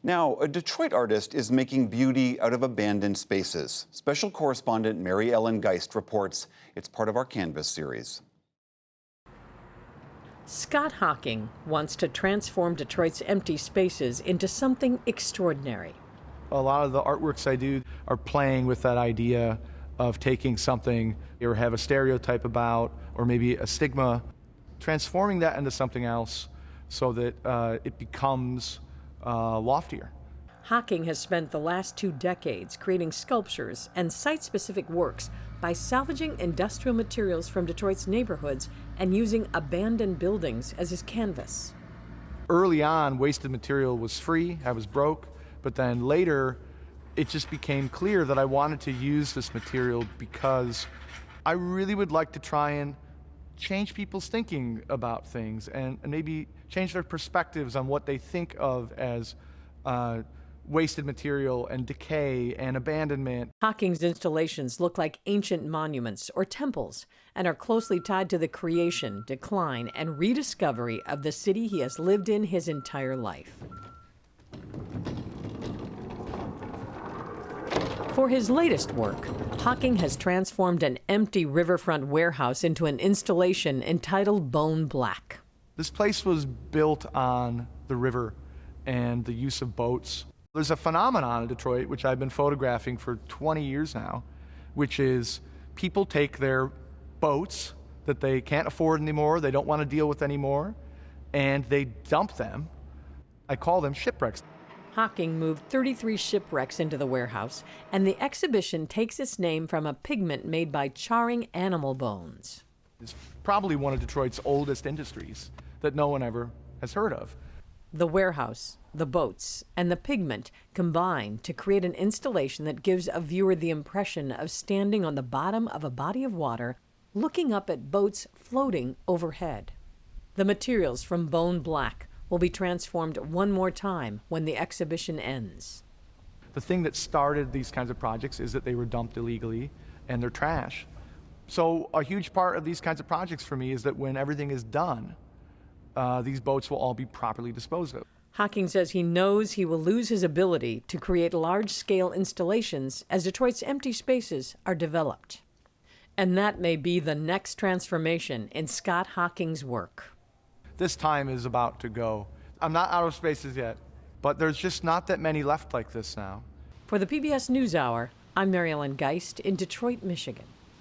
Now, a Detroit artist is making beauty out of abandoned spaces. Special correspondent Mary Ellen Geist reports. It's part of our Canvas series. Scott Hocking wants to transform Detroit's empty spaces into something extraordinary. A lot of the artworks I do are playing with that idea of taking something you have a stereotype about, or maybe a stigma, transforming that into something else so that it becomes loftier. Hocking has spent the last 2 decades creating sculptures and site-specific works by salvaging industrial materials from Detroit's neighborhoods and using abandoned buildings as his canvas. Early on, wasted material was free, I was broke, but then later it just became clear that I wanted to use this material because I really would like to try and change people's thinking about things and maybe change their perspectives on what they think of as wasted material and decay and abandonment. Hocking's installations look like ancient monuments or temples and are closely tied to the creation, decline, and rediscovery of the city he has lived in his entire life. For his latest work, Hocking has transformed an empty riverfront warehouse into an installation entitled Bone Black. This place was built on the river and the use of boats. There's a phenomenon in Detroit, which I've been photographing for 20 years now, which is people take their boats that they can't afford anymore, they don't want to deal with anymore, and they dump them. I call them shipwrecks. Hocking moved 33 shipwrecks into the warehouse, and the exhibition takes its name from a pigment made by charring animal bones. It's probably one of Detroit's oldest industries that no one ever has heard of. The warehouse, the boats, and the pigment combine to create an installation that gives a viewer the impression of standing on the bottom of a body of water, looking up at boats floating overhead. The materials from Bone Black will be transformed one more time when the exhibition ends. The thing that started these kinds of projects is that they were dumped illegally and they're trash. So a huge part of these kinds of projects for me is that when everything is done, these boats will all be properly disposed of. Hocking says he knows he will lose his ability to create large-scale installations as Detroit's empty spaces are developed. And that may be the next transformation in Scott Hocking's work. This time is about to go. I'm not out of spaces yet, but there's just not that many left like this now. For the PBS NewsHour, I'm Mary Ellen Geist in Detroit, Michigan.